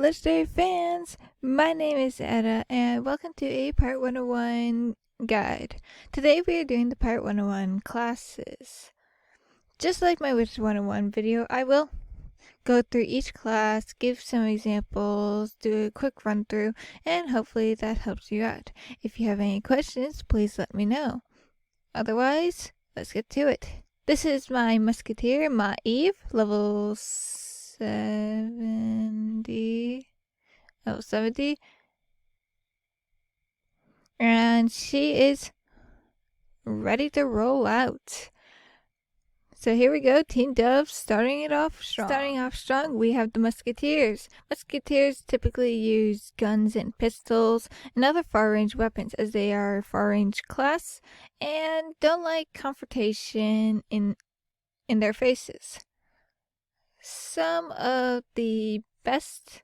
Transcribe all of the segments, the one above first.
legendary fans, my name is Etta and welcome to a Pirate 101 guide. Today we are doing the Pirate 101 classes. Just like my Wizard 101 video, I will go through each class, give some examples, do a quick run through, and hopefully that helps you out. If you have any questions, please let me know. Otherwise, let's get to it. This is my musketeer, Eve, level 70, and she is ready to roll out. So here we go, Team Dove starting off strong. We have the musketeers. Musketeers typically use guns and pistols and other far-range weapons, as they are a far-range class and don't like confrontation in their faces. Some of the best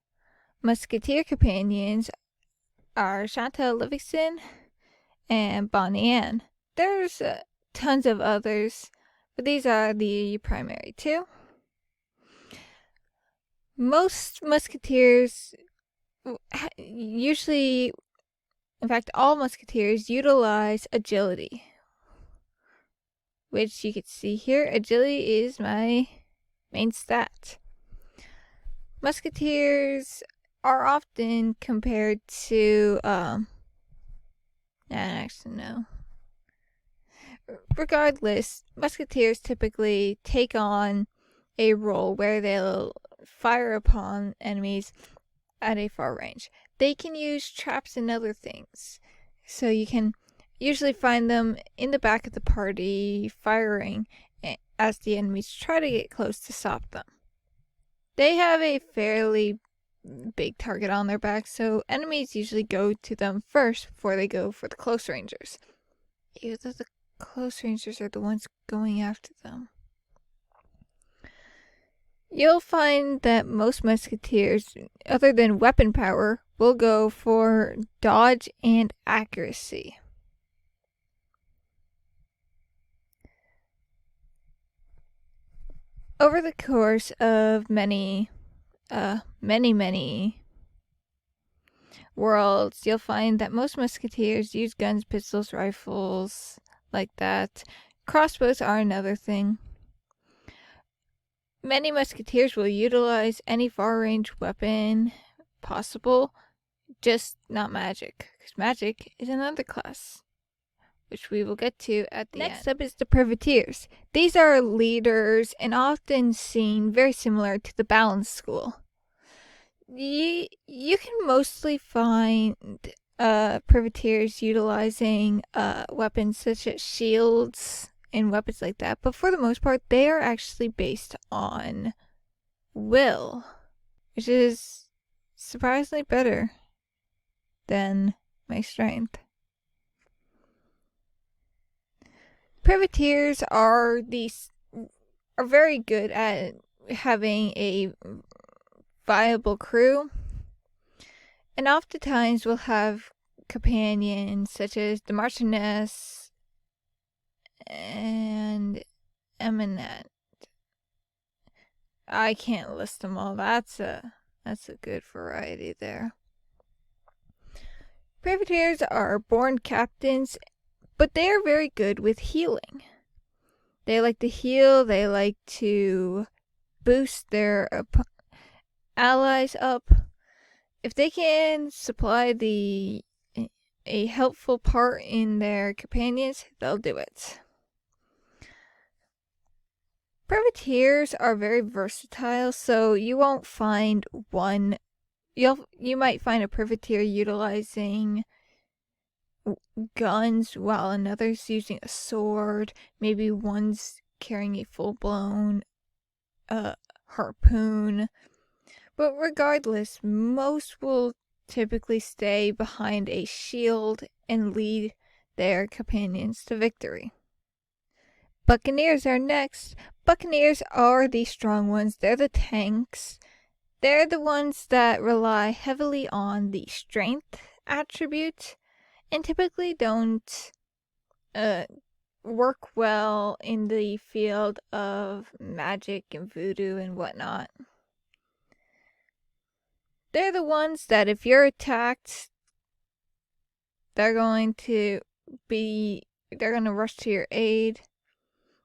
musketeer companions are Chantal Livingston and Bonnie Ann. There's tons of others, but these are the primary two. Most musketeers usually, in fact all musketeers, utilize agility, which you can see here. Agility is my main stat. Musketeers are often compared to regardless, musketeers typically take on a role where they'll fire upon enemies at a far range. They can use traps and other things, so you can usually find them in the back of the party firing as the enemies try to get close to stop them. They have a fairly big target on their back, so enemies usually go to them first before they go for the close rangers. Either the close rangers are the ones going after them. You'll find that most musketeers, other than weapon power, will go for dodge and accuracy. Over the course of many worlds, you'll find that most musketeers use guns, pistols, rifles, like that. Crossbows are another thing. Many musketeers will utilize any far-range weapon possible, just not magic, because magic is another class, which we will get to at the end. Next up is the privateers. These are leaders and often seen very similar to the balance school. You can mostly find privateers utilizing weapons such as shields and weapons like that, but for the most part they are actually based on will, which is surprisingly better than my strength. Privateers are very good at having a viable crew, and oftentimes will have companions such as the Marchioness and Eminent. I can't list them all. That's a good variety there. Privateers are born captains, but they are very good with healing. They like to heal, they like to boost their allies up. If they can supply a helpful part in their companions, they'll do it. Privateers are very versatile, so you won't find one. You might find a privateer utilizing guns while another's using a sword. Maybe one's carrying a full-blown harpoon. But regardless, most will typically stay behind a shield and lead their companions to victory. Buccaneers are next. Buccaneers are the strong ones. They're the tanks. They're the ones that rely heavily on the strength attribute and typically don't work well in the field of magic and voodoo and whatnot. They're the ones that if you're attacked, they're going to rush to your aid.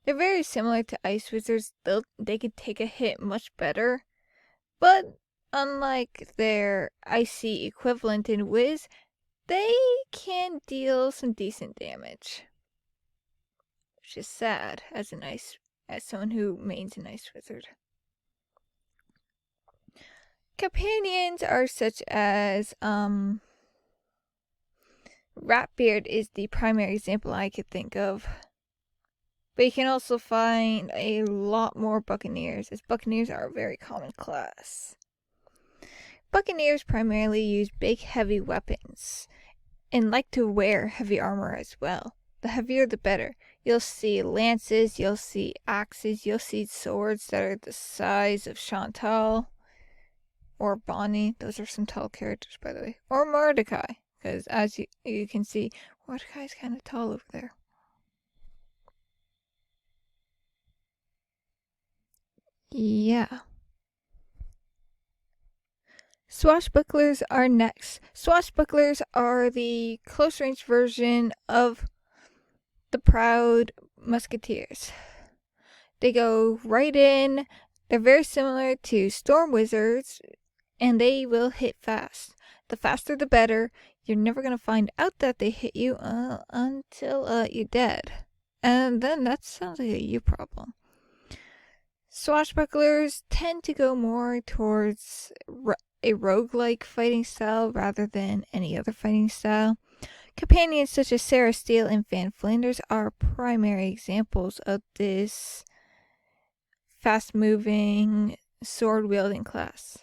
They're very similar to ice wizards. They could take a hit much better, but unlike their icy equivalent in Wiz, they can deal some decent damage, which is sad as someone who mains an ice wizard. Companions are such as Ratbeard is the primary example I could think of. But you can also find a lot more Buccaneers, as Buccaneers are a very common class. Buccaneers primarily use big, heavy weapons, and like to wear heavy armor as well. The heavier the better. You'll see lances, you'll see axes, you'll see swords that are the size of Chantal or Bonnie. Those are some tall characters, by the way. Or Mordecai, because as you can see, Mordecai's kind of tall over there. Yeah. Swashbucklers are next. Swashbucklers are the close-range version of the Proud Musketeers. They go right in. They're very similar to Storm Wizards, and they will hit fast. The faster the better. You're never going to find out that they hit you until you're dead. And then that sounds like a you problem. Swashbucklers tend to go more towards a roguelike fighting style rather than any other fighting style. Companions such as Sarah Steele and Van Flanders are primary examples of this fast-moving, sword-wielding class.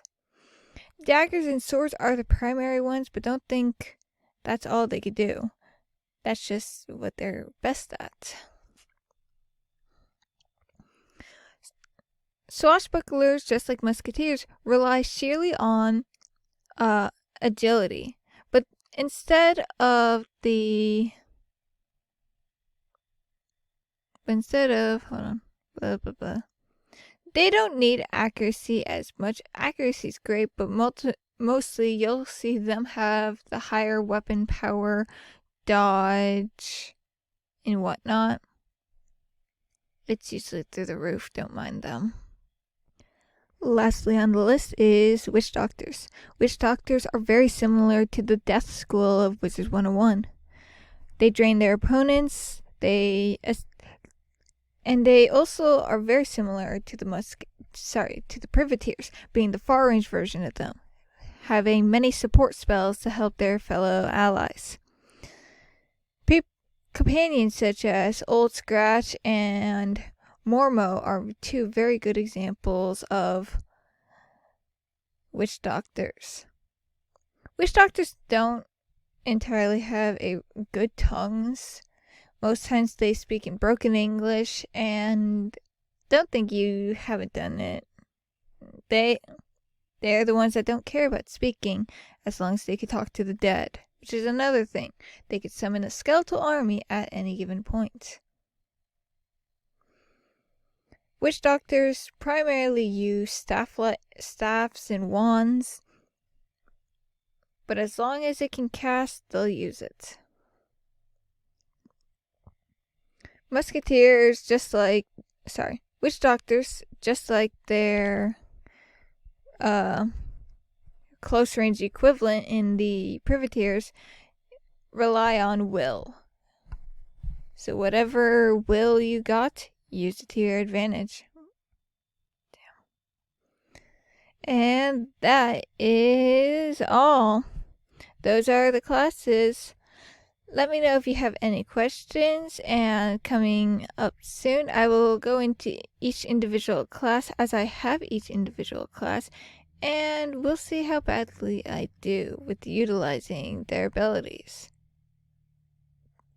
Daggers and swords are the primary ones, but don't think that's all they could do. That's just what they're best at. Swashbucklers, just like musketeers, rely sheerly on agility, but instead of they don't need accuracy as much. Accuracy is great, but mostly you'll see them have the higher weapon power, dodge, and whatnot. It's usually through the roof, don't mind them. Lastly on the list is Witch Doctors. Witch Doctors are very similar to the Death School of Wizards 101. They drain their opponents, and they also are very similar to the Privateers, being the far range version of them, having many support spells to help their fellow allies. Companions such as Old Scratch and Mormo are two very good examples of Witch Doctors. Witch Doctors don't entirely have good tongues. Most times they speak in broken English, and don't think you haven't done it. They're the ones that don't care about speaking as long as they can talk to the dead, which is another thing. They could summon a skeletal army at any given point. Witch Doctors primarily use staffs and wands, but as long as it can cast, they'll use it. Witch Doctors, just like their close range equivalent in the Privateers, rely on will. So whatever will you got, use it to your advantage. Damn. And that is all. Those are the classes. Let me know if you have any questions, and coming up soon I will go into each individual class as I have each individual class, and we'll see how badly I do with utilizing their abilities.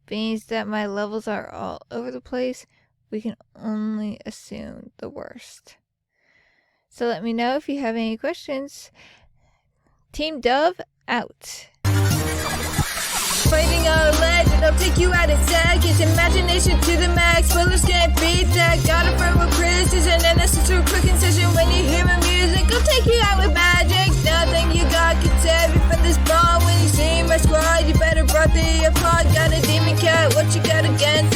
Being that my levels are all over the place, we can only assume the worst. So let me know if you have any questions. Team Dove out. Fighting a legend of take you out of seconds. Imagination to the max, spoilers can't beat that. Got it from a precision and a sister quick incision. When you hear my music, I'll take you out with magic. Nothing you got can save you from this ball. When you see my squad, you better brought the applaud. Got a demon cat, what you got against